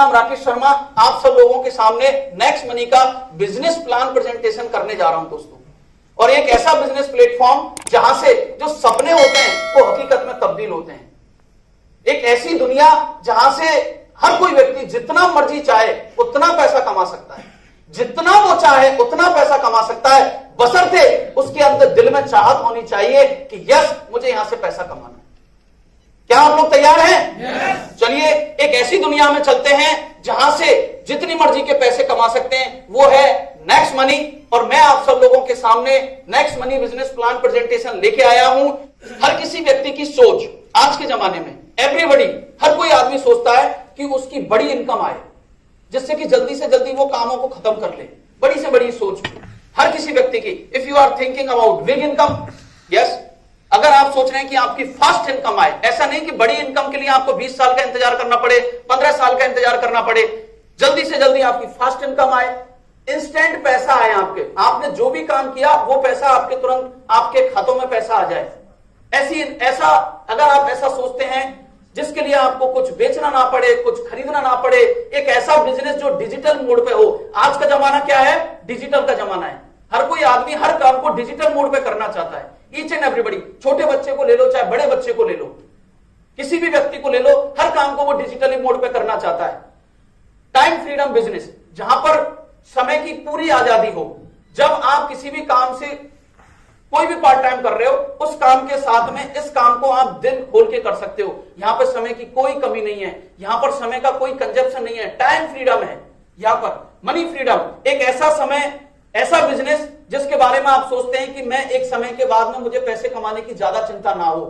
नाम राकेश शर्मा, आप सब लोगों के सामने नेक्स्ट मनी का बिजनेस प्लान प्रेजेंटेशन करने जा रहा हूं दोस्तों। और एक ऐसा बिजनेस प्लेटफॉर्म जहां से जो सपने होते हैं वो हकीकत में तब्दील होते हैं। एक ऐसी दुनिया जहां से हर कोई व्यक्ति जितना मर्जी चाहे उतना पैसा कमा सकता है, जितना वो चाहे उतना पैसा कमा सकता है, बशर्ते उसके अंदर दिल में चाहत होनी चाहिए कि यस मुझे यहां से पैसा कमाना है। क्या आप लोग तैयार हैं? चलिए एक ऐसी दुनिया में चलते हैं जहां से जितनी मर्जी के पैसे कमा सकते हैं, वो है नेक्स्ट मनी। और मैं आप सब लोगों के सामने next money business plan presentation लेके आया हूं। हर किसी व्यक्ति की सोच आज के जमाने में, एवरीबॉडी, हर कोई आदमी सोचता है कि उसकी बड़ी इनकम आए, जिससे कि जल्दी से जल्दी वो कामों को खत्म कर ले। बड़ी से बड़ी सोच हर किसी व्यक्ति की। If you are thinking about big income, yes, अगर आप सोच रहे हैं कि आपकी फास्ट इनकम आए, ऐसा नहीं कि बड़ी इनकम के लिए आपको 20 साल का इंतजार करना पड़े, 15 साल का इंतजार करना पड़े, जल्दी से जल्दी आपकी फास्ट इनकम आए, इंस्टेंट पैसा आए आपके, आपने जो भी काम किया वो पैसा आपके तुरंत आपके खातों में पैसा आ जाए। ऐसा अगर आप ऐसा सोचते हैं जिसके लिए आपको कुछ बेचना ना पड़े, कुछ खरीदना ना पड़े, एक ऐसा बिजनेस जो डिजिटल मोड पे हो। आज का जमाना क्या है? डिजिटल का जमाना है। हर कोई आदमी हर काम को डिजिटल मोड पे करना चाहता है। ईच एंड एवरीबॉडी, छोटे बच्चे को ले लो चाहे बड़े बच्चे को ले लो, किसी भी व्यक्ति को ले लो, हर काम को वो डिजिटली मोड पे करना चाहता है। टाइम फ्रीडम बिजनेस, जहां पर समय की पूरी आजादी हो। जब आप किसी भी काम से कोई भी पार्ट टाइम कर रहे हो, उस काम के साथ में इस काम को आप दिल खोल के कर सकते हो। यहां पर समय की कोई कमी नहीं है, यहां पर समय का कोई कंजप्शन नहीं है। टाइम फ्रीडम है यहां पर, मनी फ्रीडम। एक ऐसा समय, ऐसा बिजनेस जिसके बारे में आप सोचते हैं कि मैं एक समय के बाद में मुझे पैसे कमाने की ज्यादा चिंता ना हो,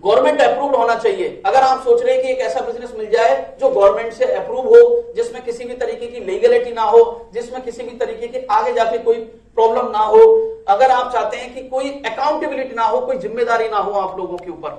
गवर्नमेंट अप्रूव्ड होना चाहिए। अगर आप सोच रहे हैं कि एक ऐसा बिजनेस मिल जाए जो गवर्नमेंट से अप्रूव हो, जिसमें किसी भी तरीके की लीगलिटी ना हो, जिसमें किसी भी तरीके की आगे जाके कोई प्रॉब्लम ना हो, अगर आप चाहते हैं कि कोई अकाउंटेबिलिटी ना हो, कोई जिम्मेदारी ना हो आप लोगों के ऊपर,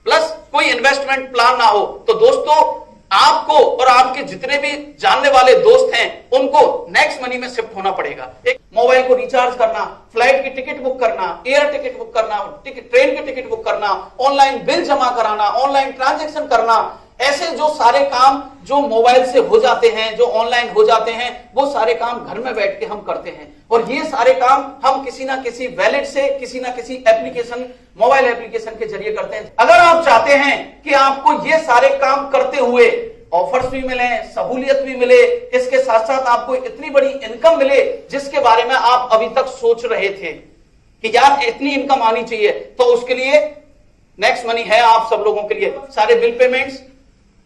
प्लस कोई इन्वेस्टमेंट प्लान ना हो, तो दोस्तों आपको और आपके जितने भी जानने वाले दोस्त हैं उनको नेक्स्ट मनी में शिफ्ट होना पड़ेगा। एक मोबाइल को रिचार्ज करना, फ्लाइट की टिकट बुक करना, एयर टिकट बुक करना, ट्रेन की टिकट बुक करना, ऑनलाइन बिल जमा कराना, ऑनलाइन ट्रांजैक्शन करना, ऐसे जो सारे काम जो मोबाइल से हो जाते हैं, जो ऑनलाइन हो जाते हैं, वो सारे काम घर में बैठ के हम करते हैं। और ये सारे काम हम किसी ना किसी वैलेट से, किसी ना किसी एप्लीकेशन, मोबाइल एप्लीकेशन के जरिए करते हैं। अगर आप चाहते हैं कि आपको ये सारे काम करते हुए ऑफर्स भी मिले, सहूलियत भी मिले, इसके साथ साथ आपको इतनी बड़ी इनकम मिले जिसके बारे में आप अभी तक सोच रहे थे कि यार इतनी इनकम आनी चाहिए, तो उसके लिए नेक्स्ट मनी है आप सब लोगों के लिए। सारे बिल पेमेंट्स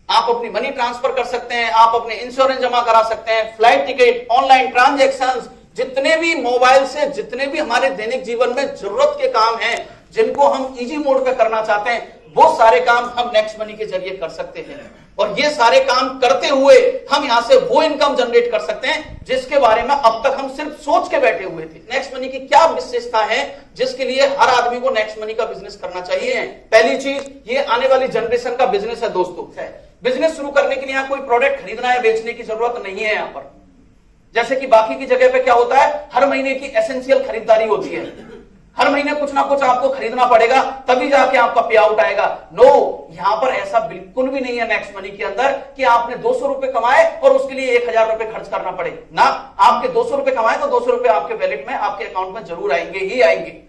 आप अपनी मनी ट्रांसफर कर सकते हैं, आप अपने इंश्योरेंस जमा करा सकते हैं, फ्लाइट टिकट, ऑनलाइन ट्रांजैक्शंस, जितने भी मोबाइल से, जितने भी हमारे दैनिक जीवन में जरूरत के काम हैं, जिनको हम इजी मोड पे करना चाहते हैं, वो सारे काम हम नेक्स्ट मनी के जरिए कर सकते हैं। और ये सारे काम करते हुए हम यहां से वो इनकम जनरेट कर सकते हैं जिसके बारे में अब तक हम सिर्फ सोच के बैठे हुए थे। नेक्स्ट मनी की क्या विशेषता है जिसके लिए हर आदमी को नेक्स्ट मनी का बिजनेस करना चाहिए? पहली चीज, ये आने वाली जनरेशन का बिजनेस है दोस्तों। बिजनेस शुरू करने के लिए यहाँ कोई प्रोडक्ट खरीदना है, बेचने की जरूरत नहीं है। यहाँ पर जैसे कि बाकी की जगह पे क्या होता है, हर महीने की एसेंशियल खरीदारी होती है, हर महीने कुछ ना कुछ आपको खरीदना पड़ेगा तभी जाके आपका पे आउट आएगा। नो, यहां पर ऐसा बिल्कुल भी नहीं है नेक्स्ट मनी के अंदर कि आपने 200 रुपए कमाए और उसके लिए 1000 रुपए खर्च करना पड़े ना। आपके 200 रुपए कमाए तो 200 रुपए आपके वैलेट में, आपके अकाउंट में जरूर आएंगे ही आएंगे।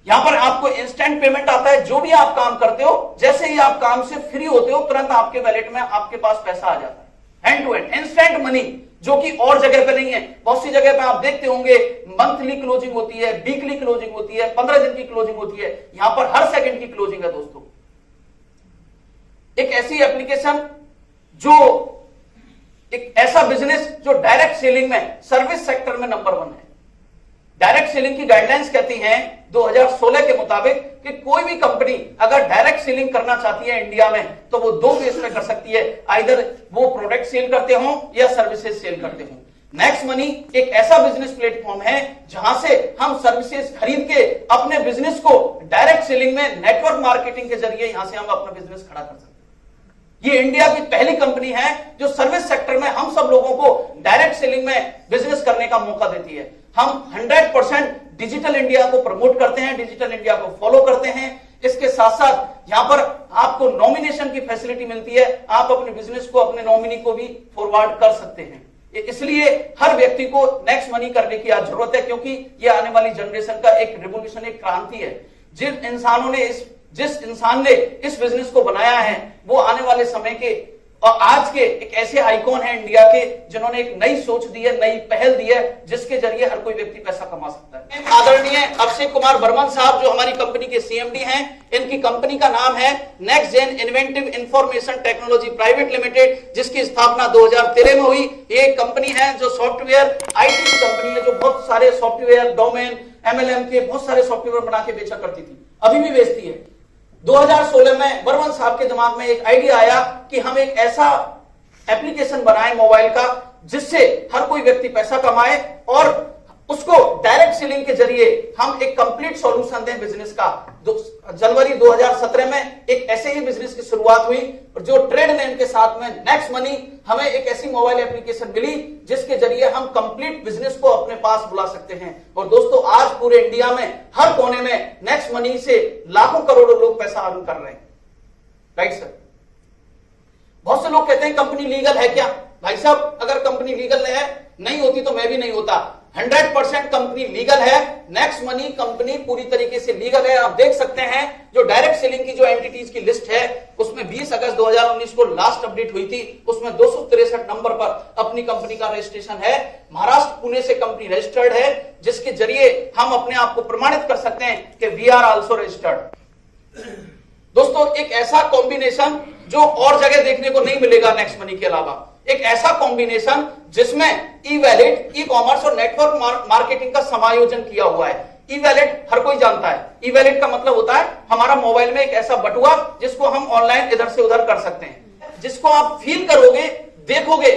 यहां पर आपको इंस्टेंट पेमेंट आता है। जो भी आप काम करते हो, जैसे ही आप काम से फ्री होते हो, तुरंत आपके वैलेट में आपके पास पैसा आ जाता है, hand to hand, instant money, जो कि और जगह पे नहीं है। बहुत सी जगह पे आप देखते होंगे मंथली क्लोजिंग होती है, वीकली क्लोजिंग होती है, 15 दिन की क्लोजिंग होती है। यहां पर हर सेकंड की क्लोजिंग है दोस्तों। एक ऐसी एप्लीकेशन जो, एक ऐसा बिजनेस जो डायरेक्ट सेलिंग में, सर्विस सेक्टर में नंबर 1 है। डायरेक्ट सेलिंग की गाइडलाइंस कहती हैं 2016 के मुताबिक कि कोई भी कंपनी अगर डायरेक्ट सेलिंग करना चाहती है इंडिया में तो वो 2 बेस पे कर सकती है, आइदर वो प्रोडक्ट सेल करते हो या सर्विसेज सेल करते हो। नेक्स्ट मनी एक ऐसा बिजनेस प्लेटफॉर्म है जहां से हम सर्विसेज खरीद के अपने बिजनेस को डायरेक्ट सेलिंग में, नेटवर्क मार्केटिंग के जरिए यहां से हम अपना बिजनेस खड़ा कर सकते हैं। ये इंडिया की पहली कंपनी है जो सर्विस सेक्टर में हम सब लोगों को डायरेक्ट सेलिंग में बिजनेस करने का मौका देती है। हम 100% डिजिटल इंडिया को प्रमोट करते हैं, डिजिटल इंडिया को फॉलो करते हैं। इसके साथ साथ यहां पर आपको नॉमिनेशन की फैसिलिटी मिलती है, आप अपने बिजनेस को अपने नॉमिनी को भी फॉरवर्ड कर सकते हैं। इसलिए हर व्यक्ति को नेक्स्ट मनी करने की आज जरूरत है, क्योंकि यह आने वाली जनरेशन का एक रिवोल्यूशन, एक क्रांति है। जिस इंसान ने इस बिजनेस को बनाया है वो आने वाले समय के और आज के एक ऐसे आइकॉन है इंडिया के, जिन्होंने एक नई सोच दी है, नई पहल दी है, जिसके जरिए हर कोई व्यक्ति पैसा कमा सकता है। आदरणीय अभिषेक कुमार बर्मन साहब जो हमारी कंपनी के सीएमडी हैं, इनकी कंपनी का नाम है next gen inventive information technology private limited, जिसकी स्थापना 2013 में हुई। ये कंपनी है जो सॉफ्टवेयर आईटी की कंपनी है, जो बहुत सारे सॉफ्टवेयर डोमेन एमएलएम के बहुत सारे सॉफ्टवेयर बना के बेचा करती थी, अभी भी बेचती है। 2016 में बर्मन साहब के दिमाग में एक आइडिया आया कि हम एक ऐसा एप्लीकेशन बनाएं मोबाइल का जिससे हर कोई व्यक्ति पैसा कमाए और उसको डायरेक्ट सेलिंग के जरिए हम एक कंप्लीट सॉल्यूशन दें बिजनेस का। जनवरी 2017 में एक ऐसे ही बिजनेस की शुरुआत हुई और जो ट्रेड नेम के साथ में नेक्स्ट मनी, हमें एक ऐसी मोबाइल एप्लीकेशन मिली जिसके जरिए हम कंप्लीट बिजनेस को अपने पास बुला सकते हैं। और दोस्तों आज पूरे इंडिया में हर कोने में नेक्स्ट मनी से लाखों करोड़ों लोग पैसा अर्न कर रहे हैं। Right sir. बहुत से लोग कहते हैं कंपनी लीगल है क्या? भाई साहब, अगर कंपनी लीगल नहीं होती तो मैं भी नहीं होता। 100% कंपनी लीगल है। नेक्स्ट मनी कंपनी पूरी तरीके से लीगल है। आप देख सकते हैं जो डायरेक्ट सेलिंग की जो एंटिटीज की लिस्ट है उसमें 20 अगस्त 2019 को लास्ट अपडेट हुई थी, उसमें 263 नंबर पर अपनी कंपनी का रजिस्ट्रेशन है। महाराष्ट्र पुणे से कंपनी रजिस्टर्ड है, जिसके जरिए हम अपने आप को प्रमाणित कर सकते हैं कि वी आर आल्सो रजिस्टर्ड। दोस्तों एक ऐसा कॉम्बिनेशन जो और जगह देखने को नहीं मिलेगा नेक्स्ट मनी के अलावा, एक ऐसा कॉम्बिनेशन जिसमें ई वैलेट, ई कॉमर्स और नेटवर्क मार्केटिंग का समायोजन किया हुआ है। ई वैलेट हर कोई जानता है। ई वैलेट का मतलब होता है हमारा मोबाइल में एक ऐसा बटुआ जिसको हम ऑनलाइन इधर से उधर कर सकते हैं, जिसको आप फील करोगे, देखोगे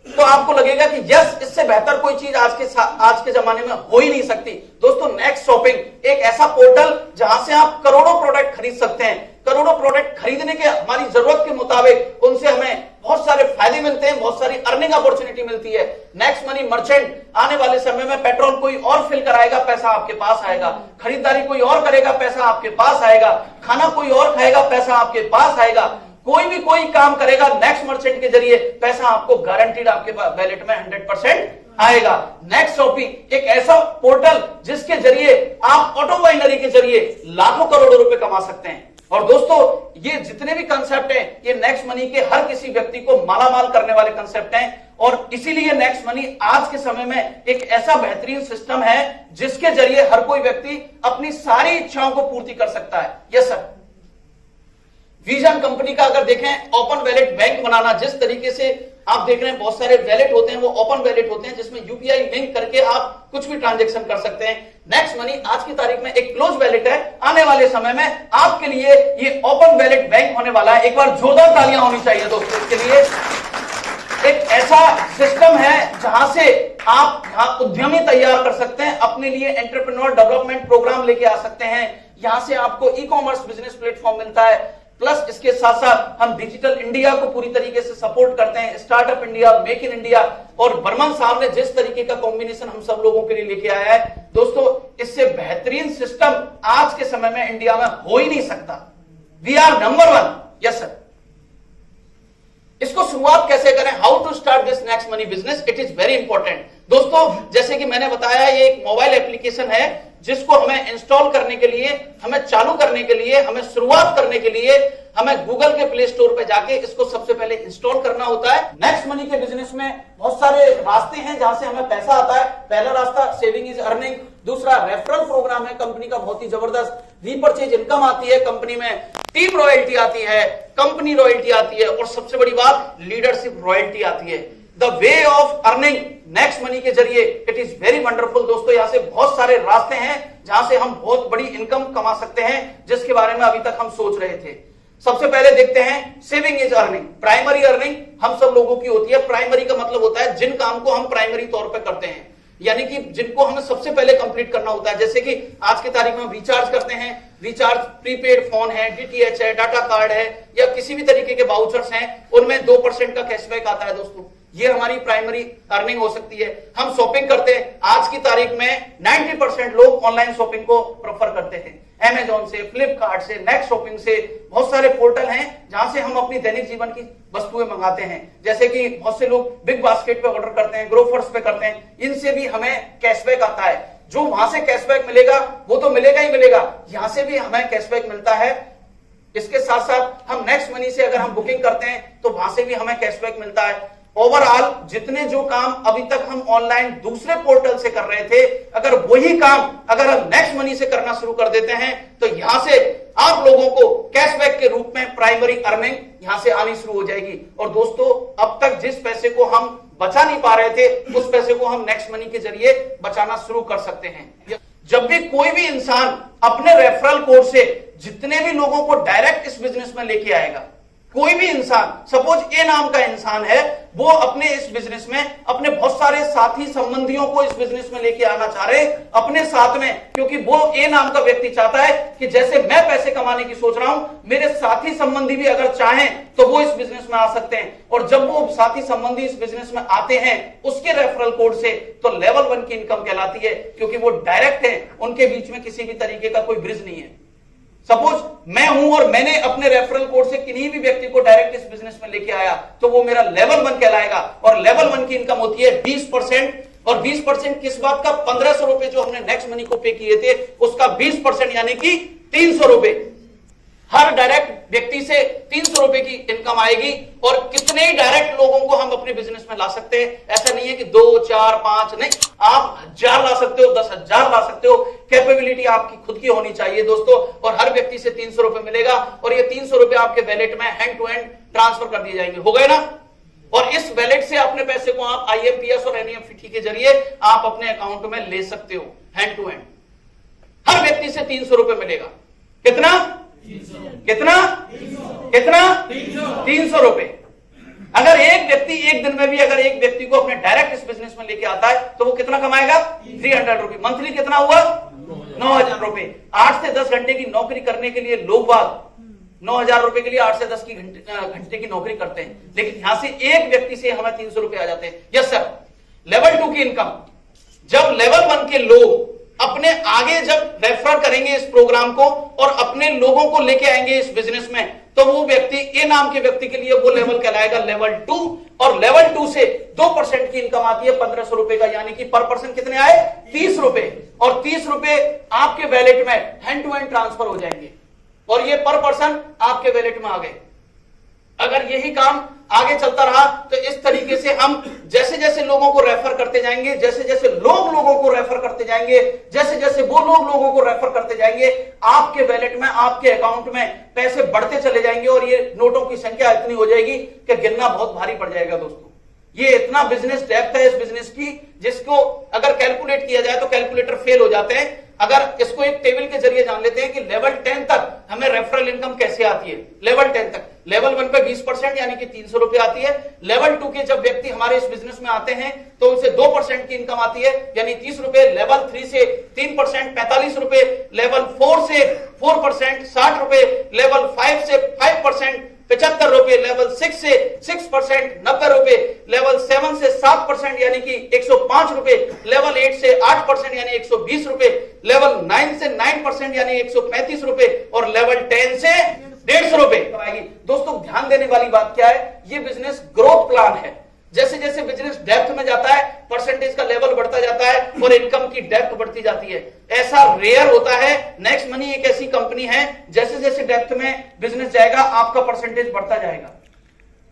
तो आपको लगेगा कि यस, इससे बेहतर कोई चीज आज के जमाने में हो ही नहीं सकती। दोस्तों नेक्स्ट शॉपिंग एक ऐसा पोर्टल जहां से आप करोड़ों प्रोडक्ट खरीद सकते हैं। करोड़ों प्रोडक्ट खरीदने के हमारी जरूरत के मुताबिक उनसे हमें बहुत सारे फायदे मिलते हैं, बहुत सारी अर्निंग अपॉर्चुनिटी मिलती है। नेक्स्ट मनी मर्चेंट आने वाले समय में पेट्रोल कोई और फिल कराएगा, पैसा आपके पास आएगा। खरीदारी कोई और करेगा, पैसा आपके पास आएगा। खाना कोई और खाएगा, पैसा आपके पास आएगा। कोई भी कोई काम करेगा नेक्स्ट मर्चेंट के जरिए, पैसा आपको गारंटीड आपके वैलेट में 100% आएगा। नेक्स्ट शॉपिंग एक ऐसा पोर्टल जिसके जरिए आप ऑटो बाइनरी के जरिए लाखों करोड़ों रुपए कमा सकते हैं। और दोस्तों ये जितने भी कंसेप्ट हैं, ये नेक्स्ट मनी के हर किसी व्यक्ति को मालामाल करने वाले कंसेप्ट हैं। और इसीलिए नेक्स्ट मनी आज के समय में एक ऐसा बेहतरीन सिस्टम है जिसके जरिए हर कोई व्यक्ति अपनी सारी इच्छाओं को पूर्ति कर सकता है। Yes sir. विजन कंपनी का अगर देखें, ओपन वैलेट बैंक बनाना, जिस तरीके से आप देख रहे हैं बहुत सारे वैलेट होते हैं, वो ओपन वैलेट होते हैं जिसमें यूपीआई लिंक करके आप कुछ भी ट्रांजैक्शन कर सकते हैं। नेक्स्ट मनी आज की तारीख में एक क्लोज वैलेट है। आने वाले समय में आपके लिए ये ओपन वैलेट बैंक होने वाला है। एक बार जोरदार तालियां होनी चाहिए दोस्तों इसके लिए। एक ऐसा सिस्टम है जहां से आप यहां उद्यमी तैयार कर सकते हैं, अपने लिए एंटरप्रेन्योर डेवलपमेंट प्रोग्राम लेके आ सकते हैं। यहां से आपको ई कॉमर्स बिजनेस प्लेटफॉर्म मिलता है, प्लस इसके साथ साथ हम डिजिटल इंडिया को पूरी तरीके से सपोर्ट करते हैं, startup India, make in India. और बर्मन साहब ने जिस तरीके का कॉम्बिनेशन हम सब लोगों के लिए लेके आया है दोस्तों, इससे बेहतरीन सिस्टम आज के समय में इंडिया में हो ही नहीं सकता। We are number 1। Yes sir. इसको शुरुआत कैसे करें, how to start this next money business, it is very important. दोस्तों जैसे कि मैंने बताया, ये एक मोबाइल एप्लीकेशन है जिसको हमें इंस्टॉल करने के लिए, हमें चालू करने के लिए, हमें शुरुआत करने के लिए हमें गूगल के प्ले स्टोर पे जाके इसको सबसे पहले इंस्टॉल करना होता है। नेक्स्ट मनी के बिजनेस में बहुत सारे रास्ते हैं जहां से हमें पैसा आता है। पहला रास्ता सेविंग इज अर्निंग, दूसरा रेफरल प्रोग्राम है कंपनी का बहुत ही जबरदस्त, रीपर्चेज इनकम आती है कंपनी में, टीम रॉयल्टी आती है, कंपनी रॉयल्टी आती है और सबसे बड़ी बात लीडरशिप रॉयल्टी आती है। The way of earning next money के जरिए इट इज वेरी वंडरफुल। दोस्तों यहां से बहुत सारे रास्ते हैं जहां से हम बहुत बड़ी इनकम कमा सकते हैं, जिसके बारे में अभी तक हम सोच रहे थे। सबसे पहले देखते हैं saving is earning. Primary earning हम सब लोगों की होती है। प्राइमरी का मतलब होता है जिन काम को हम प्राइमरी तौर पर करते हैं, यानी कि जिनको हमें सबसे पहले कंप्लीट करना होता है। जैसे कि आज की तारीख में रिचार्ज करते हैं, रिचार्ज प्रीपेड फोन है, डीटीएच है, डाटा कार्ड है या किसी भी तरीके के वाउचर्स हैं, उनमें 2% का कैशबैक आता है दोस्तों। ये हमारी प्राइमरी अर्निंग हो सकती है। हम शॉपिंग करते हैं, आज की तारीख में 90% लोग ऑनलाइन शॉपिंग को प्रेफर करते हैं। Amazon से, फ्लिपकार्ट से, नेक्स्ट शॉपिंग से, बहुत सारे पोर्टल हैं जहां से हम अपनी दैनिक जीवन की वस्तुएं मंगाते हैं। जैसे कि बहुत से लोग बिग बास्केट पे ऑर्डर करते हैं, ग्रोफर्स पे करते हैं, इनसे भी हमें कैशबैक आता है। जो वहां से कैशबैक मिलेगा वो तो मिलेगा ही मिलेगा, यहां से भी हमें कैशबैक मिलता है। इसके साथ साथ हम नेक्स्ट मनी से अगर हम बुकिंग करते हैं तो वहां से भी हमें कैशबैक मिलता है। ओवरऑल जितने जो काम अभी तक हम ऑनलाइन दूसरे पोर्टल से कर रहे थे, अगर वही काम अगर हम नेक्स्ट मनी से करना शुरू कर देते हैं तो यहां से आप लोगों को कैशबैक के रूप में प्राइमरी अर्निंग यहां से आनी शुरू हो जाएगी। और दोस्तों, अब तक जिस पैसे को हम बचा नहीं पा रहे थे उस पैसे को हम नेक्स्ट मनी के जरिए बचाना शुरू कर सकते हैं। जब भी कोई भी इंसान अपने रेफरल कोड से जितने भी लोगों को डायरेक्ट इस बिजनेस में लेके आएगा, कोई भी इंसान, सपोज ए नाम का इंसान है, वो अपने इस बिजनेस में अपने बहुत सारे साथी संबंधियों को इस बिजनेस में लेके आना चाह रहे अपने साथ में, क्योंकि वो ए नाम का व्यक्ति चाहता है कि जैसे मैं पैसे कमाने की सोच रहा हूं, मेरे साथी संबंधी भी अगर चाहें तो वो इस बिजनेस में आ सकते हैं। और जब वो साथी संबंधी इस बिजनेस में आते हैं उसके रेफरल कोड से, तो लेवल 1 की इनकम कहलाती है, क्योंकि वो डायरेक्ट है, उनके बीच में किसी भी तरीके का कोई ब्रिज नहीं है। सपोज मैं हूं और मैंने अपने रेफरल कोड से किन्हीं भी व्यक्ति को डायरेक्ट इस बिजनेस में लेके आया तो वो मेरा लेवल 1 कहलाएगा। और लेवल 1 की इनकम होती है 20%। और 20% किस बात का? 1500 रुपए जो हमने नेक्स्ट मनी को पे किए थे उसका 20% यानी कि 300 रुपए। हर डायरेक्ट व्यक्ति से 300 रुपए की इनकम आएगी। और कितने ही डायरेक्ट लोगों को हम अपने बिजनेस में ला सकते हैं, ऐसा नहीं है कि 2, 4, 5, नहीं, आप 1000 ला सकते हो, 10,000 ला सकते हो। कैपेबिलिटी आपकी खुद की होनी चाहिए दोस्तों। और हर व्यक्ति से 300 रुपए मिलेगा और ये 300 रुपए आपके वैलेट में हैंड टू हैंड ट्रांसफर कर दिए जाएंगे। हो गए ना? और इस वैलेट से अपने पैसे को आप IMPS और NEFT के जरिए आप अपने अकाउंट में ले सकते हो हैंड टू हैंड। हर व्यक्ति से 300 रुपए मिलेगा। कितना? कितना? कितना? 300 रुपए। अगर एक व्यक्ति एक दिन में भी अगर एक व्यक्ति को अपने डायरेक्ट इस बिजनेस में लेके आता है तो वो कितना कमाएगा? 300 रुपए। मंथली कितना हुआ? 9,000 रुपए। 8 से 10 घंटे की नौकरी करने के लिए लोग बाग 9,000 रुपए के लिए 8 से 10 की घंटे की नौकरी करते हैं, लेकिन यहां से एक व्यक्ति से हमें 300 रुपए आ जाते हैं। Yes sir. लेवल 2 की इनकम, जब लेवल 1 के लोग अपने आगे जब रेफर करेंगे इस प्रोग्राम को और अपने लोगों को लेके आएंगे इस बिजनेस में, तो वो व्यक्ति ए नाम के व्यक्ति के लिए वो लेवल कहलाएगा लेवल 2। और लेवल 2 से 2% की इनकम आती है 1500 रुपए का, यानी कि पर पर्सन कितने आए? 30 रुपए। और 30 रुपए आपके वैलेट में हैंड टू हैंड ट्रांसफर हो जाएंगे और ये पर पर्सन आपके वैलेट में आ गए। अगर यही काम आगे चलता रहा तो इस तरीके से हम जैसे जैसे लोगों को रेफर करते जाएंगे, जैसे जैसे लोग लोगों को रेफर करते जाएंगे, जैसे जैसे वो लोग लोगों को रेफर करते जाएंगे, आपके वैलेट में, आपके अकाउंट में पैसे बढ़ते चले जाएंगे और ये नोटों की संख्या इतनी हो जाएगी कि गिनना बहुत भारी पड़ जाएगा दोस्तों। ये इतना बिजनेस डेप्थ है इस बिजनेस की, जिसको अगर कैलकुलेट किया जाए तो कैलकुलेटर फेल हो जाते हैं। अगर इसको एक टेबल के जरिए जान लेते हैं कि लेवल 10 तक हमें रेफरल इनकम कैसे आती है। लेवल 10 तक, लेवल 1 पे 20% यानी कि 300 रुपए आती है। लेवल 2 के जब व्यक्ति हमारे इस बिजनेस में आते हैं तो उनसे 2% की इनकम आती है यानी 30 रुपए। लेवल 3 से 3% 45 रुपए। लेवल 4 से 4% 60 रुपए। लेवल 5 से 5% 75 रुपए। लेवल 6 से 6% 90 रुपए। लेवल 7 से 7% यानी कि 105 रुपए। लेवल 8 से 8% यानी 120 रुपए। लेवल 9 से 9% यानी 135 रुपए। और लेवल 10 से 150 रुपए आएगी। दोस्तों, ध्यान देने वाली बात क्या है, ये बिजनेस ग्रोथ प्लान है। जैसे जैसे बिजनेस डेप्थ में जाता है, परसेंटेज का लेवल बढ़ता जाता है और इनकम की डेप्थ बढ़ती जाती है। ऐसा रेयर होता है। नेक्स्ट मनी एक ऐसी कंपनी है, जैसे जैसे डेप्थ में बिजनेस जाएगा आपका परसेंटेज बढ़ता जाएगा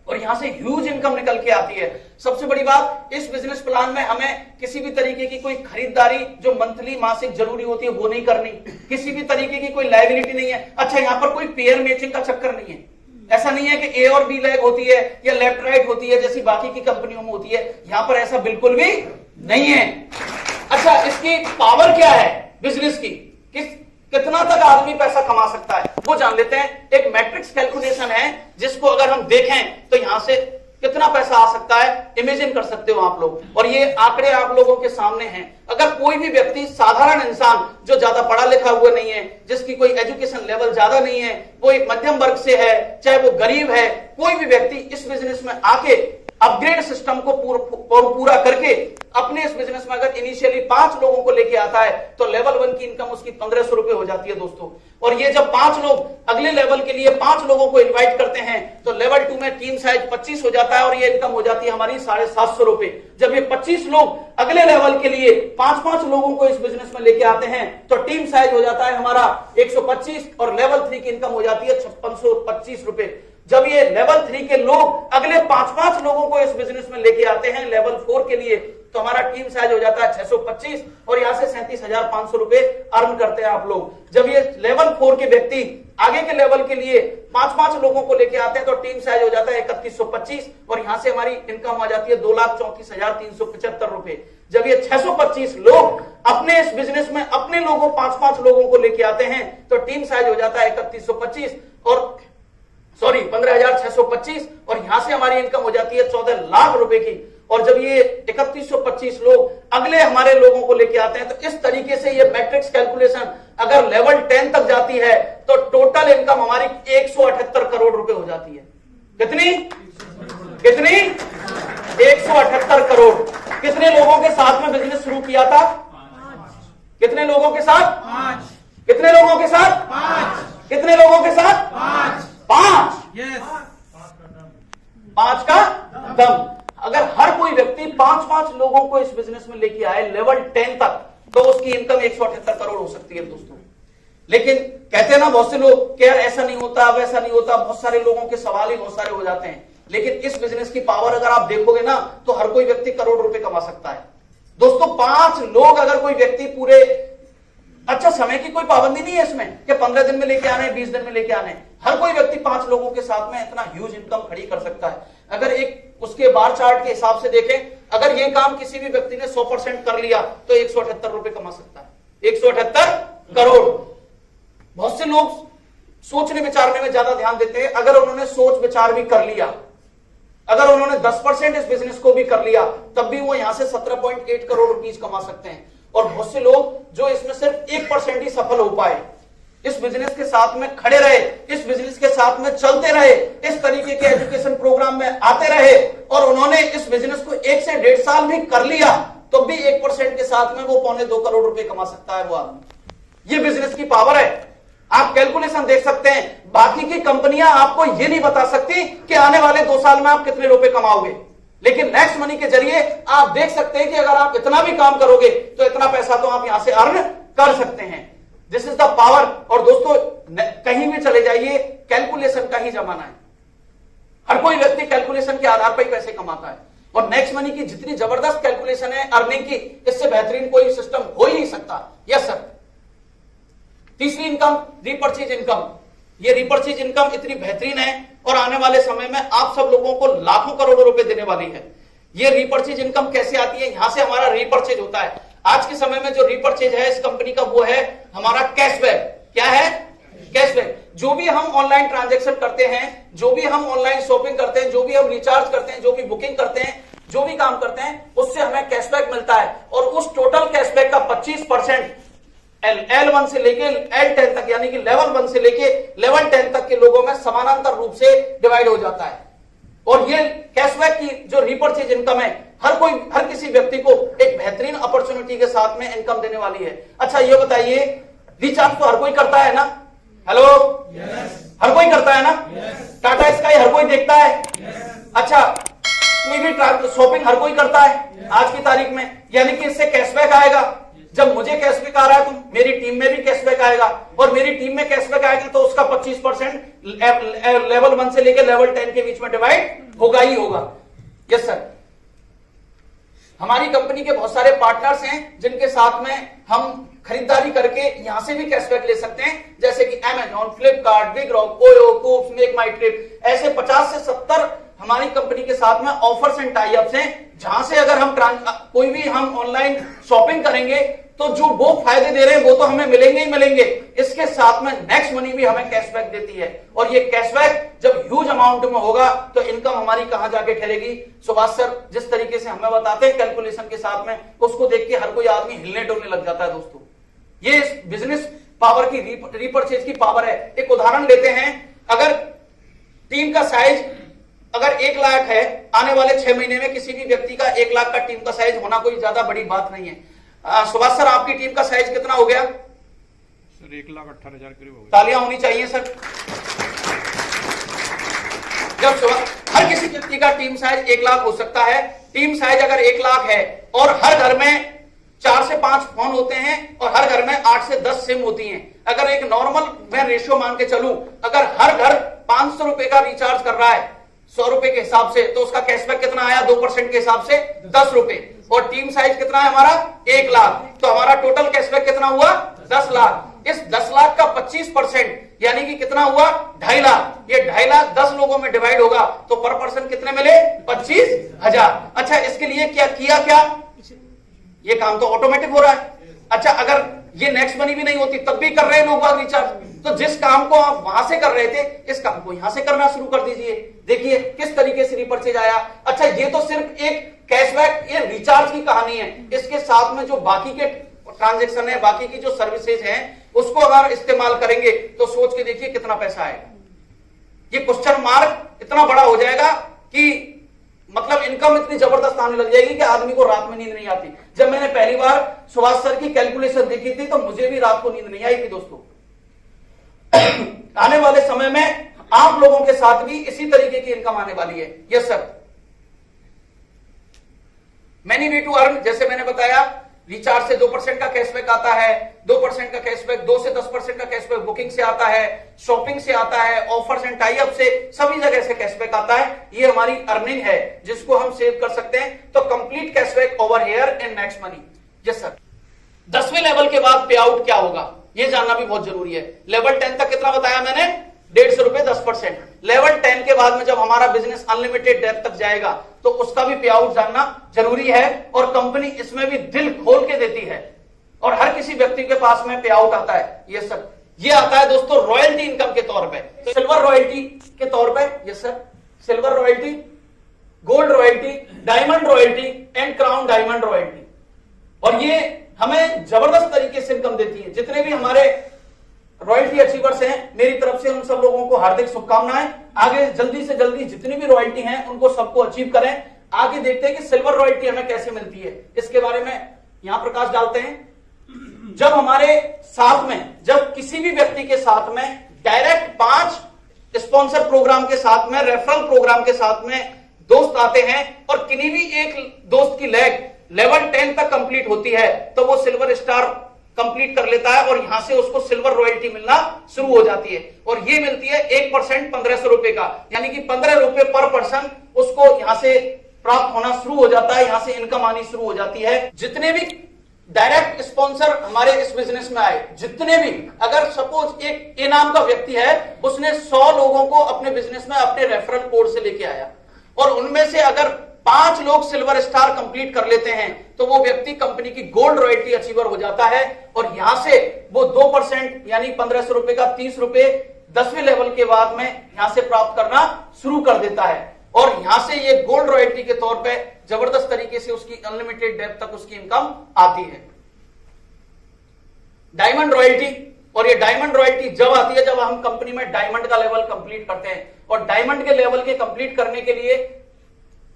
और यहां से ह्यूज इनकम निकल के आती है। सबसे बड़ी बात, इस बिजनेस प्लान में हमें किसी भी तरीके की कोई खरीदारी जो मंथली मासिक जरूरी होती है वो नहीं करनी। किसी भी तरीके की कोई लायबिलिटी नहीं है। अच्छा, यहां पर कोई पेयर मैचिंग का चक्कर नहीं है। ऐसा नहीं है कि ए और बी लेग होती है या लेफ्ट राइट होती है जैसी बाकी की कंपनियों में होती है। यहां पर ऐसा बिल्कुल भी नहीं है। अच्छा, इसकी पावर क्या है बिजनेस की, कितना तक आदमी पैसा कमा सकता है वो जान लेते हैं। एक मैट्रिक्स कैलकुलेशन है जिसको अगर हम देखें तो यहां से कितना पैसा आ सकता है इमेजिन कर सकते हो आप लोग। और ये आंकड़े आप लोगों के सामने हैं। अगर कोई भी व्यक्ति, साधारण इंसान जो ज्यादा पढ़ा लिखा हुआ नहीं है, जिसकी कोई एजुकेशन लेवल ज्यादा नहीं है, वो एक मध्यम वर्ग से है, चाहे वो गरीब है, कोई भी व्यक्ति इस बिजनेस में आके अपग्रेड सिस्टम को पूरा करके अपने इस बिजनेस में अगर इनिशियली 5 लोगों को लेके आता है तो लेवल 1 की इनकम उसकी 1500 रुपए हो जाती है दोस्तों। और ये जब 5 लोग अगले लेवल के लिए 5 लोगों को इनवाइट करते हैं तो लेवल 2 में टीम साइज 25 हो जाता है और ये इनकम हो जाती है हमारी 750 रुपए। जब ये 25 लोग अगले लेवल के लिए 5-5 लोगों को इस बिजनेस में लेके आते हैं तो टीम साइज हो जाता है हमारा 125 और लेवल 3 की इनकम हो जाती है 5625 रुपए। जब ये लेवल 3 के लोग अगले 5-5 लोगों को इस बिजनेस में लेके आते हैं लेवल 4 के लिए तो हमारा टीम साइज हो जाता है 625 और यहां से 37,500 रुपए अर्न करते हैं आप लोग। जब ये लेवल 4 के व्यक्ति आगे के लेवल के लिए 5-5 लोगों को लेके आते हैं तो टीम साइज हो जाता है 3125 और यहां से हमारी इनकम आ जाती है 2,34,375 रुपए। जब ये 625 लोग अपने इस बिजनेस में अपने लोगों 5-5 लोगों को लेके आते हैं तो टीम साइज हो जाता है 3125 और 15,625 और यहां से हमारी इनकम हो जाती है 14 लाख रुपए की। और जब ये 3125 लोग अगले हमारे लोगों को लेके आते हैं तो इस तरीके से ये मैट्रिक्स कैलकुलेशन अगर लेवल 10 तक जाती है तो टोटल इनकम हमारी 178 करोड़ रुपए हो जाती है। कितनी 178 करोड़। कितने लोगों के साथ में बिजनेस शुरू किया था? कितने लोगों के साथ? 5। कितने लोगों के साथ? 5। कितने लोगों के साथ? 5। 5 का दम। अगर हर कोई व्यक्ति 5-5 लोगों को इस बिजनेस में लेके आए लेवल 10 तक तो उसकी इनकम 178 करोड़ हो सकती है दोस्तों। लेकिन कहते हैं ना बहुत से लोग कि यार ऐसा नहीं होता वैसा नहीं होता, बहुत सारे लोगों के सवाल ही बहुत सारे हो जाते हैं। लेकिन इस बिजनेस की पावर अगर आप देखोगे ना तो हर कोई व्यक्ति करोड़ रुपए कमा सकता है दोस्तों। 5 लोग अगर कोई व्यक्ति पूरे, अच्छा समय की कोई पाबंदी नहीं है इसमें कि 15 दिन में लेके आने 20 दिन में लेके आने, हर कोई व्यक्ति 5 लोगों के साथ में इतना ह्यूज इनकम खड़ी कर सकता है। अगर एक उसके बार चार्ट के हिसाब से देखें, अगर ये काम किसी भी व्यक्ति ने 100% कर लिया तो 178 रुपए कमा सकता है। 178 करोड़। बहुत से लोग सोचने विचारने में ज्यादा ध्यान देते हैं। अगर उन्होंने सोच विचार भी कर लिया, अगर उन्होंने 10% इस बिजनेस को भी कर लिया तब भी वो यहां से 17.8 करोड़ रुपीज कमा सकते हैं। और बहुत से लोग जो इसमें सिर्फ 1% ही सफल हो पाए, इस बिजनेस के साथ में खड़े रहे, इस बिजनेस के साथ में चलते रहे, इस तरीके के एजुकेशन प्रोग्राम में आते रहे और उन्होंने इस बिजनेस को 1 से 1.5 साल भी कर लिया तो भी 1% के साथ में वो 2.25 करोड़ रुपए कमा सकता है वो आदमी। ये बिजनेस की पावर है। आप कैलकुलेशन देख सकते हैं। बाकी की कंपनियां आपको ये नहीं बता सकती कि आने वाले 2 साल में आप कितने रुपए कमाओगे, लेकिन नेक्स्ट मनी के जरिए आप देख सकते हैं कि अगर आप इतना भी काम करोगे तो इतना पैसा तो आप यहां से अर्न कर सकते हैं। This is the power. और दोस्तों कहीं भी चले जाइए, कैलकुलेशन का ही जमाना है। हर कोई व्यक्ति कैलकुलेशन के आधार पर ही पैसे कमाता है और नेक्स्ट मनी की जितनी जबरदस्त कैलकुलेशन है अर्निंग की, इससे बेहतरीन कोई सिस्टम हो ही नहीं सकता। Yes sir. तीसरी इनकम रीपर्चेज इनकम। ये रीपर्चेज इनकम इतनी बेहतरीन है और आने वाले समय में आप सब लोगों को लाखों करोड़ों रुपए देने वाली है। ये रीपर्चेज इनकम कैसे आती है? यहां से हमारा रीपर्चेज होता है। आज के समय में जो रीपर्चेज है इस कंपनी का वो है हमारा कैशबैक। क्या है? कैशबैक। जो भी हम ऑनलाइन ट्रांजैक्शन करते हैं, जो भी हम ऑनलाइन शॉपिंग करते हैं, जो भी हम रिचार्ज करते हैं, जो भी बुकिंग करते हैं, जो भी काम करते हैं, उससे हमें कैशबैक मिलता है और उस टोटल कैशबैक का 25% L1 से लेके L10 तक यानी कि लेवल 1 से लेके लेवल 10 तक के लोगों में समानांतर रूप से डिवाइड हो जाता है। और ये कैशबैक की जो रीपर्चेज इनकम है हर किसी व्यक्ति को एक बेहतरीन अपॉर्चुनिटी के साथ में इनकम देने वाली है। अच्छा ये बताइए, रिचार्ज तो हर कोई करता है ना? Hello yes. हर कोई करता है ना? yes. टाटा स्काई हर कोई देखता है yes. अच्छा कोई भी शॉपिंग हर कोई करता है yes. आज की तारीख में, यानी कि इससे कैशबैक आएगा। जब मुझे कैशबैक आ रहा है तो मेरी टीम में भी कैशबैक आएगा और मेरी टीम में कैशबैक आएगा तो उसका 25% लेवल 1 से लेकर लेवल 10 के बीच में डिवाइड होगा ही होगा। Yes sir. हमारी कंपनी के बहुत सारे पार्टनर्स हैं जिनके साथ में हम खरीदारी करके यहां से भी कैशबैक ले सकते हैं, जैसे कि Amazon, Flipkart, big rock, OYO, कूप्स, मेक माई ट्रिप। ऐसे 50 से 70 हमारी कंपनी के साथ में ऑफर्स एंड टाई अप्स हैं जहां से अगर हम कोई भी हम ऑनलाइन शॉपिंग करेंगे तो जो वो फायदे दे रहे हैं वो तो हमें मिलेंगे ही मिलेंगे, इसके साथ में नेक्स्ट मनी भी हमें कैशबैक देती है। और ये कैशबैक जब ह्यूज अमाउंट में होगा तो इनकम हमारी कहां जाके ठहरेगी? सुभाष सर जिस तरीके से हमें बताते हैं कैलकुलेशन के साथ में, उसको देख के हर कोई आदमी हिलने डुलने लग जाता है दोस्तों। ये बिजनेस पावर की रीपर्चेज की पावर है। एक उदाहरण लेते हैं, अगर टीम का साइज अगर 1 लाख है, आने वाले 6 महीने में किसी भी व्यक्ति का 1 लाख का टीम का साइज होना कोई ज्यादा बड़ी बात नहीं है। सुभाष सर, आपकी टीम का साइज कितना हो गया? सर 1,18,000 करीब हो गया। तालियां होनी चाहिए सर। जब हर किसी व्यक्ति का टीम साइज 1 लाख हो सकता है, टीम साइज अगर 1 लाख है और हर घर में 4 से 5 फोन होते हैं और हर घर में 8 से 10 सिम होती हैं, अगर एक नॉर्मल मैं रेशियो मान के चलूं, अगर हर घर 500 रुपए का रिचार्ज कर रहा है 100 रुपए के हिसाब से, तो उसका कैशबैक कितना आया? 2% के हिसाब से 10 रुपए। और टीम साइज कितना है हमारा? 1 लाख। तो हमारा टोटल कैशबैक कितना हुआ? 10 लाख। इस 10 लाख का 25% यानी कि कितना हुआ? 2.5 लाख। ये 2.5 लाख 10 लोगों में डिवाइड होगा तो पर पर्सन कितने मिले? 25,000। अच्छा, इसके लिए क्या किया? क्या ये काम तो ऑटोमेटिक हो रहा है। अच्छा, अगर ये नेक्स्ट मनी भी नहीं होती तब भी कर रहे हैं लोग रिचार्ज, तो जिस काम को आप वहां से कर रहे थे, इस काम को यहां से करना शुरू कर दीजिए। देखिए किस तरीके से रिपर्चेज आया। अच्छा, ये तो सिर्फ एक कैशबैक, ये रिचार्ज की कहानी है। इसके साथ में जो बाकी के ट्रांजेक्शन है, बाकी की जो सर्विसेज हैं, उसको अगर इस्तेमाल करेंगे तो सोच के देखिए कितना पैसा आएगा। ये क्वेश्चन मार्क इतना बड़ा हो जाएगा कि मतलब इनकम इतनी जबरदस्त आने लग जाएगी कि आदमी को रात में नींद नहीं आती। जब मैंने पहली बार सुभाष सर की कैलकुलेशन देखी थी तो मुझे भी रात को नींद नहीं आई थी दोस्तों। आने वाले समय में आप लोगों के साथ भी इसी तरीके की इनकम आने वाली है। Yes sir. Many way to earn, जैसे मैंने बताया, रिचार्ज से 2% का कैशबैक आता है, 2% का कैशबैक, 2 से 10% का कैशबैक बुकिंग से आता है, शॉपिंग से आता है, ऑफर्स एंड टाई अप से, सभी जगह से कैशबैक आता है। ये हमारी अर्निंग है जिसको हम सेव कर सकते हैं। तो complete cashback over here in next money. Yes sir. 10वें लेवल के बाद पे आउट क्या होगा ये जानना भी बहुत जरूरी है। लेवल 10 तक कितना बताया मैंने? 150 रुपए 10%। लेवल 10 के बाद में जब हमारा बिजनेस अनलिमिटेड डेप्थ तक जाएगा तो उसका भी पे आउट जानना जरूरी है। और कंपनी इसमें भी दिल खोल के देती है और हर किसी व्यक्ति के पास में पे आउट आता है। ये सर, ये आता है दोस्तों रॉयल्टी इनकम के तौर पे, सिल्वर रॉयल्टी के तौर पे। ये sir, silver royalty, gold royalty, diamond royalty and crown diamond royalty. और ये हमें जबरदस्त तरीके से इनकम देती है। जितने भी हमारे रॉयल्टी अचीवर्स हैं, मेरी तरफ से उन सब लोगों को हार्दिक शुभकामनाएं। आगे जल्दी से जल्दी जितनी भी रॉयल्टी हैं उनको सबको अचीव करें। आगे देखते हैं कि सिल्वर रॉयल्टी हमें कैसे मिलती है, इसके बारे में यहां प्रकाश डालते हैं। जब हमारे साथ में, जब किसी भी व्यक्ति के साथ में डायरेक्ट 5 स्पॉन्सर प्रोग्राम के साथ में, रेफरल प्रोग्राम के साथ में दोस्त आते हैं और किन्हीं भी एक दोस्त की लेग लेवल 10 तक कंप्लीट होती है तो वो सिल्वर स्टार कंप्लीट कर लेता है और यहां से उसको सिल्वर रॉयल्टी मिलना शुरू हो जाती है। और ये मिलती है 1% 1500 रुपए का, यानी कि 15 रुपए पर पर्सन उसको यहां से प्राप्त होना शुरू हो जाता है, यहां से इनकम आनी शुरू हो जाती है। जितने भी डायरेक्ट स्पॉन्सर हमारे इस बिजनेस में आए, जितने भी, अगर सपोज एक ए नाम का व्यक्ति है, उसने 100 लोगों को अपने बिजनेस में अपने रेफरल कोड से लेके आया और उनमें से अगर 5 लोग सिल्वर स्टार कंप्लीट कर लेते हैं तो वो व्यक्ति कंपनी की गोल्ड रॉयल्टी अचीवर हो जाता है। और यहां से वो 2% यानी 1500 रुपए का 30 रुपए 10वें लेवल के बाद में यहां से प्राप्त करना शुरू कर देता है। और यहां से ये गोल्ड रॉयल्टी के तौर पे जबरदस्त तरीके से उसकी अनलिमिटेड डेप्थ तक उसकी इनकम आती है। डायमंड रॉयल्टी, और ये डायमंड रॉयल्टी जब आती है जब हम कंपनी में डायमंड का लेवल कंप्लीट करते हैं। और डायमंड के लेवल के कंप्लीट करने के लिए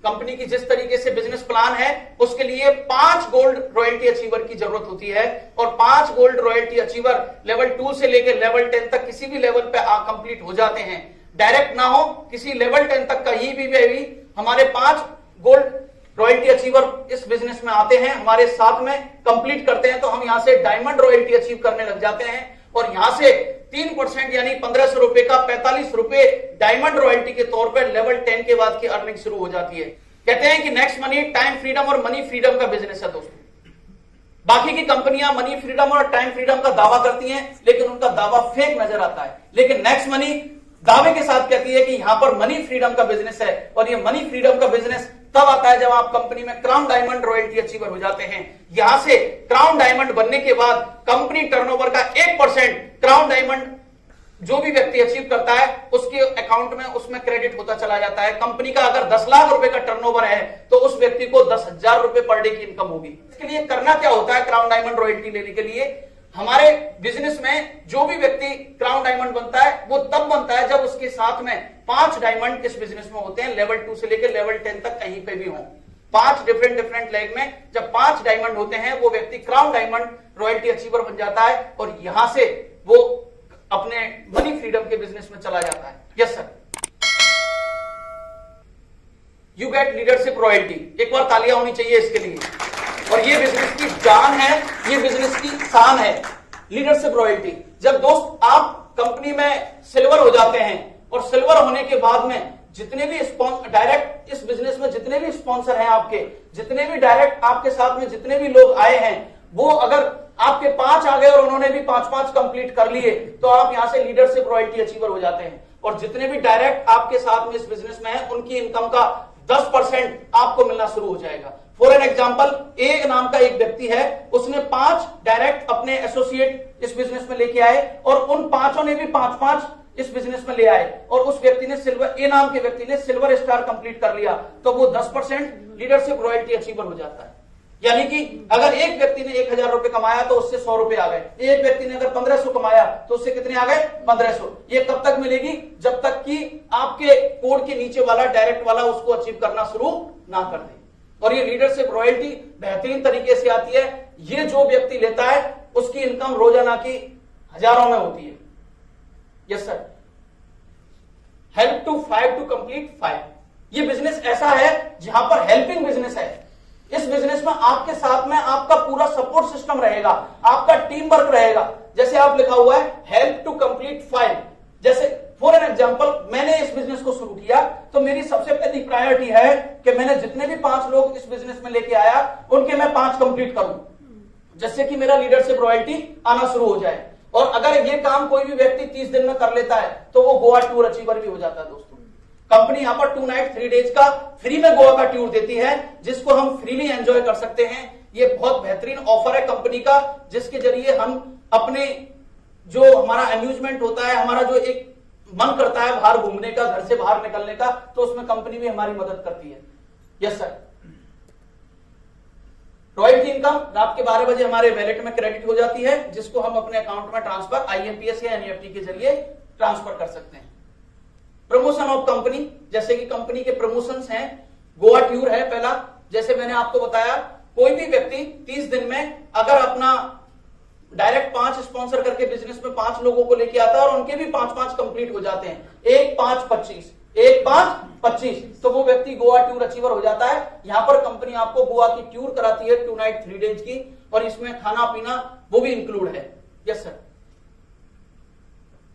कंपनी की जिस तरीके से बिजनेस प्लान है उसके लिए 5 गोल्ड रॉयल्टी अचीवर की जरूरत होती है। और 5 गोल्ड रॉयल्टी अचीवर लेवल 2 से लेकर लेवल 10 तक किसी भी लेवल पे कंप्लीट हो जाते हैं। डायरेक्ट ना हो, किसी लेवल 10 तक कहीं भी हमारे 5 गोल्ड रॉयल्टी अचीवर इस बिजनेस में आते हैं, हमारे साथ में कंप्लीट करते हैं तो हम यहां से डायमंड रॉयल्टी अचीव करने लग जाते हैं। और यहां से 3% यानी 1500 रुपए का 45 रुपए डायमंड रॉयल्टी के तौर पर लेवल 10 के बाद की अर्निंग शुरू हो जाती है। कहते हैं कि नेक्स्ट मनी टाइम फ्रीडम और मनी फ्रीडम का बिजनेस है दोस्तों। बाकी की कंपनियां मनी फ्रीडम और टाइम फ्रीडम का दावा करती हैं लेकिन उनका दावा फेक नजर आता है। लेकिन नेक्स्ट मनी दावे के साथ कहती है कि यहां पर मनी फ्रीडम का बिजनेस है। और ये मनी फ्रीडम का बिजनेस तब आता है जब आप कंपनी में क्राउन डायमंड रॉयल्टी अचीवर हो जाते हैं। यहां से क्राउन डायमंड बनने के बाद कंपनी टर्नओवर का 1% क्राउन डायमंड जो भी व्यक्ति अचीव करता है उसके अकाउंट में उसमें क्रेडिट होता चला जाता है। कंपनी का अगर 10 लाख रुपए का टर्नओवर है तो उस व्यक्ति को 10,000 रुपए पर डे की इनकम होगी। इसके लिए करना क्या होता है? क्राउन डायमंड रॉयल्टी लेने के लिए हमारे बिजनेस में जो भी व्यक्ति क्राउन डायमंड बनता है वो तब बनता है जब उसके साथ में 5 डायमंड इस बिजनेस में होते हैं, लेवल 2 से लेकर लेवल 10 तक कहीं पे भी हो। 5 डिफरेंट लेग में जब 5 डायमंड होते हैं वो व्यक्ति क्राउन डायमंड रॉयल्टी अचीवर बन जाता है और यहां से वो अपने मनी फ्रीडम के बिजनेस में चला जाता है। Yes sir, you get leadership royalty. एक बार तालियां होनी चाहिए इसके लिए। और ये बिजनेस की जान है, ये बिजनेस की शान है, लीडरशिप रॉयल्टी। जब दोस्त आप कंपनी में सिल्वर हो जाते हैं और सिल्वर होने के बाद में जितने भी डायरेक्ट इस बिजनेस में जितने भी स्पॉन्सर हैं आपके, जितने भी डायरेक्ट आपके साथ में जितने भी लोग आए हैं, वो अगर आपके 5 आ गए और उन्होंने भी 5 कंप्लीट कर लिए तो आप यहां से लीडरशिप रॉयल्टी अचीवर हो जाते हैं। और जितने भी डायरेक्ट आपके साथ में इस बिजनेस में है उनकी इनकम का 10% आपको मिलना शुरू हो जाएगा। फॉर एन एग्जाम्पल, ए नाम का एक व्यक्ति है, उसने 5 डायरेक्ट अपने एसोसिएट इस बिजनेस में लेके आए और उन 5 ने भी 5 इस बिजनेस में ले आए और उस व्यक्ति ने सिल्वर, ए नाम के व्यक्ति ने सिल्वर स्टार कंप्लीट कर लिया तो वो 10% लीडरशिप रॉयल्टी अचीवर हो जाता है। यानी कि अगर एक व्यक्ति ने 1000 रुपए कमाया तो उससे 100 रुपए आ गए, एक व्यक्ति ने अगर 1500 कमाया तो उससे कितने आ गए? 1500। ये कब तक मिलेगी? जब तक कि आपके कोड के नीचे वाला डायरेक्ट वाला उसको अचीव करना शुरू ना कर दे। और ये लीडरशिप रॉयल्टी बेहतरीन तरीके से आती है। ये जो व्यक्ति लेता है उसकी इनकम रोजाना की हजारों में होती है। Yes sir, help to 5 to complete 5। ये बिजनेस ऐसा है जहां पर हेल्पिंग बिजनेस है। इस बिजनेस में आपके साथ में आपका पूरा सपोर्ट सिस्टम रहेगा, आपका टीम वर्क रहेगा। जैसे आप लिखा हुआ है हेल्प टू कंप्लीट 5। जैसे फॉर एन एग्जांपल, मैंने इस बिजनेस को शुरू किया तो मेरी सबसे पहली प्रायोरिटी है कि मैंने जितने भी 5 लोग इस बिजनेस में लेके आया उनके मैं 5 कंप्लीट करूं, जिससे कि मेरा लीडरशिप रॉयल्टी आना शुरू हो जाए। और अगर ये काम कोई भी व्यक्ति 30 दिन में कर लेता है तो वो गोवा टूर अचीवर भी हो जाता है। दोस्तों, कंपनी यहां पर 2 नाइट 3 डेज का फ्री में गोवा का टूर देती है जिसको हम फ्रीली एंजॉय कर सकते हैं। ये बहुत बेहतरीन ऑफर है कंपनी का, जिसके जरिए हम अपने जो हमारा अम्यूजमेंट होता है, हमारा जो एक मन करता है बाहर घूमने का, घर से बाहर निकलने का, तो उसमें कंपनी भी हमारी मदद करती है। यस सर, रॉयल्टी इनकम रात के 12 बजे हमारे वैलेट में क्रेडिट हो जाती है, जिसको हम अपने अकाउंट में ट्रांसफर IMPS या NEFT के जरिए ट्रांसफर कर सकते हैं। प्रमोशन ऑफ कंपनी, जैसे कि कंपनी के प्रमोशंस हैं, गोवा टूर है पहला। जैसे मैंने आपको बताया, कोई भी व्यक्ति 30 दिन में अगर अपना डायरेक्ट 5 स्पॉन्सर करके बिजनेस में 5 लोगों को लेके आता है और उनके भी 5 कंप्लीट हो जाते हैं, 1 5 25 1 5 25, तो वो व्यक्ति गोवा टूर अचीवर हो जाता है। यहां पर कंपनी आपको गोवा की टूर कराती है 2 नाइट 3 डेज की, और इसमें खाना पीना वो भी इंक्लूड है। यस सर,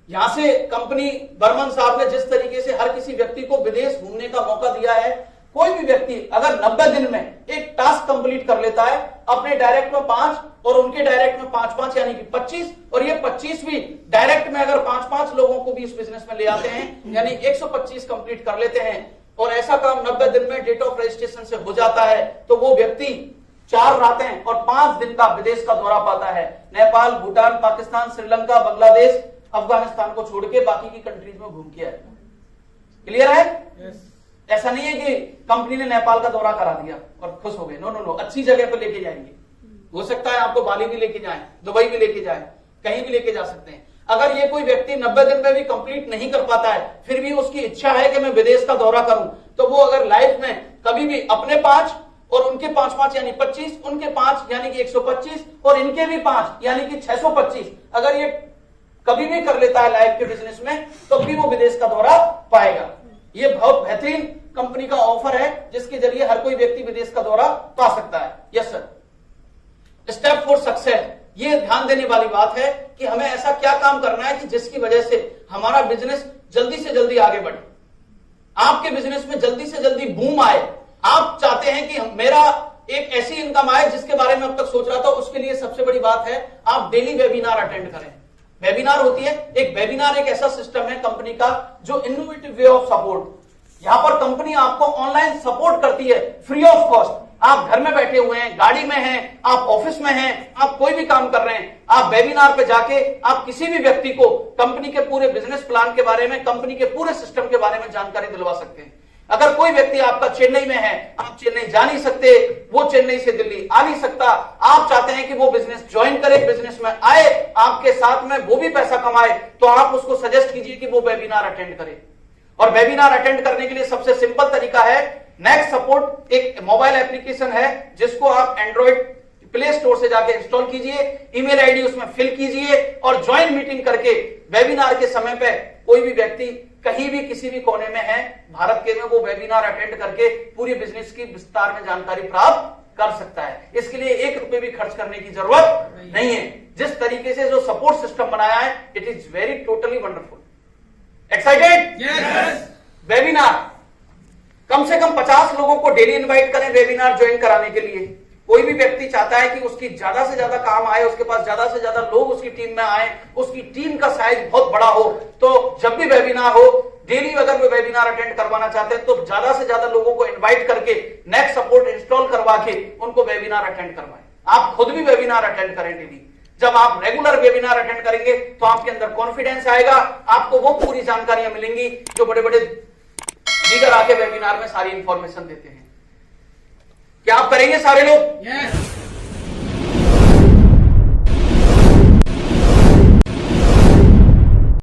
यहां से कंपनी बर्मन साहब ने जिस तरीके से हर किसी व्यक्ति को विदेश घूमने का मौका दिया है, कोई भी व्यक्ति अगर 90 दिन में एक टास्क कंप्लीट कर लेता है, अपने डायरेक्ट में 5 और उनके डायरेक्ट में 5 यानी कि 25, और ये 25 भी डायरेक्ट में अगर 5 लोगों को भी इस बिजनेस में ले आते हैं, यानी 125 कंप्लीट कर लेते हैं, और ऐसा काम 90 दिन में डेट ऑफ रजिस्ट्रेशन से हो जाता है, तो वो व्यक्ति 4 रातें और 5 दिन का विदेश का दौरा पाता है। नेपाल, भूटान, पाकिस्तान, श्रीलंका, बांग्लादेश, अफगानिस्तान को छोड़ के बाकी की कंट्रीज में घूम के आए। क्लियर है? ऐसा नहीं है कि कंपनी ने नेपाल का दौरा करा दिया और खुश हो गए। नो नो नो, अच्छी जगह पर लेके जाएंगे। हो सकता है आपको बाली भी लेके जाएं, दुबई भी लेके जाएं, कहीं भी लेके जा सकते हैं। अगर ये कोई व्यक्ति 90 दिन में भी कंप्लीट नहीं कर पाता है, फिर भी उसकी इच्छा है कि मैं विदेश का दौरा करूं, तो वो अगर लाइफ में कभी भी अपने 5 और उनके 5 यानी 25, उनके 5 यानी कि 125 और इनके भी 5 यानी कि 625, अगर ये कभी भी कर लेता है लाइफ के बिजनेस में, तो भी वो विदेश का दौरा पाएगा। ये बहुत बेहतरीन कंपनी का ऑफर है जिसके जरिए हर कोई व्यक्ति विदेश का दौरा पा सकता है। Yes sir, step for success, ये ध्यान देने वाली बात है कि हमें ऐसा क्या काम करना है कि जिसकी वजह से हमारा बिजनेस जल्दी से जल्दी आगे बढ़े, आपके बिजनेस में जल्दी से जल्दी बूम आए। आप चाहते हैं कि मेरा एक ऐसी इनकम आए जिसके बारे में अब तक सोच रहा था, उसके लिए सबसे बड़ी बात है आप डेली वेबिनार अटेंड करें। वेबिनार होती है, एक वेबिनार एक ऐसा सिस्टम है कंपनी का जो इनोवेटिव वे ऑफ सपोर्ट। यहां पर कंपनी आपको ऑनलाइन सपोर्ट करती है फ्री ऑफ कॉस्ट। आप घर में बैठे हुए हैं, गाड़ी में हैं, आप ऑफिस में हैं, आप कोई भी काम कर रहे हैं, आप वेबिनार पे जाके आप किसी भी व्यक्ति को कंपनी के पूरे बिजनेस प्लान के बारे में, कंपनी के पूरे सिस्टम के बारे में जानकारी दिलवा सकते हैं। अगर कोई व्यक्ति आपका चेन्नई में है, आप चेन्नई जा नहीं सकते, वो चेन्नई से दिल्ली आ नहीं सकता, आप चाहते हैं कि वो बिजनेस ज्वाइन करे, बिजनेस में आए, आपके साथ में वो भी पैसा कमाए, तो आप उसको सजेस्ट कीजिए कि वो वेबिनार अटेंड करे। और वेबिनार अटेंड करने के लिए सबसे सिंपल तरीका है, नेक्स्ट सपोर्ट एक मोबाइल एप्लीकेशन है जिसको आप एंड्रॉइड प्ले स्टोर से जाके इंस्टॉल कीजिए, ईमेल आईडी उसमें फिल कीजिए और ज्वाइन मीटिंग करके वेबिनार के समय पे कोई भी व्यक्ति कहीं भी किसी भी कोने में है भारत के में, वो वेबिनार अटेंड करके पूरी बिजनेस की विस्तार में जानकारी प्राप्त कर सकता है। इसके लिए 1 रुपए भी खर्च करने की जरूरत नहीं है। जिस तरीके से जो सपोर्ट सिस्टम बनाया है, it is very totally wonderful. Excited? Webinar कम से कम 50 लोगों को डेली इनवाइट करें वेबिनार ज्वाइन कराने के लिए। कोई भी व्यक्ति चाहता है कि उसकी ज्यादा से ज्यादा काम आए, उसके पास ज्यादा से ज्यादा लोग उसकी टीम में आए, उसकी टीम का साइज बहुत बड़ा हो, तो जब भी वेबिनार हो, डेली अगर वो वेबिनार अटेंड करवाना चाहते हैं तो ज्यादा से ज्यादा लोगों को इनवाइट करके नेक्स्ट सपोर्ट इंस्टॉल करवा के उनको वेबिनार अटेंड करवाएं। आप खुद भी वेबिनार अटेंड करें डेली। जब आप रेगुलर वेबिनार अटेंड करेंगे तो आपके अंदर कॉन्फिडेंस आएगा, आपको वो पूरी जानकारियां मिलेंगी जो बड़े बड़े लीडर आके वेबिनार में सारी इंफॉर्मेशन देते हैं। क्या आप करेंगे सारे लोग?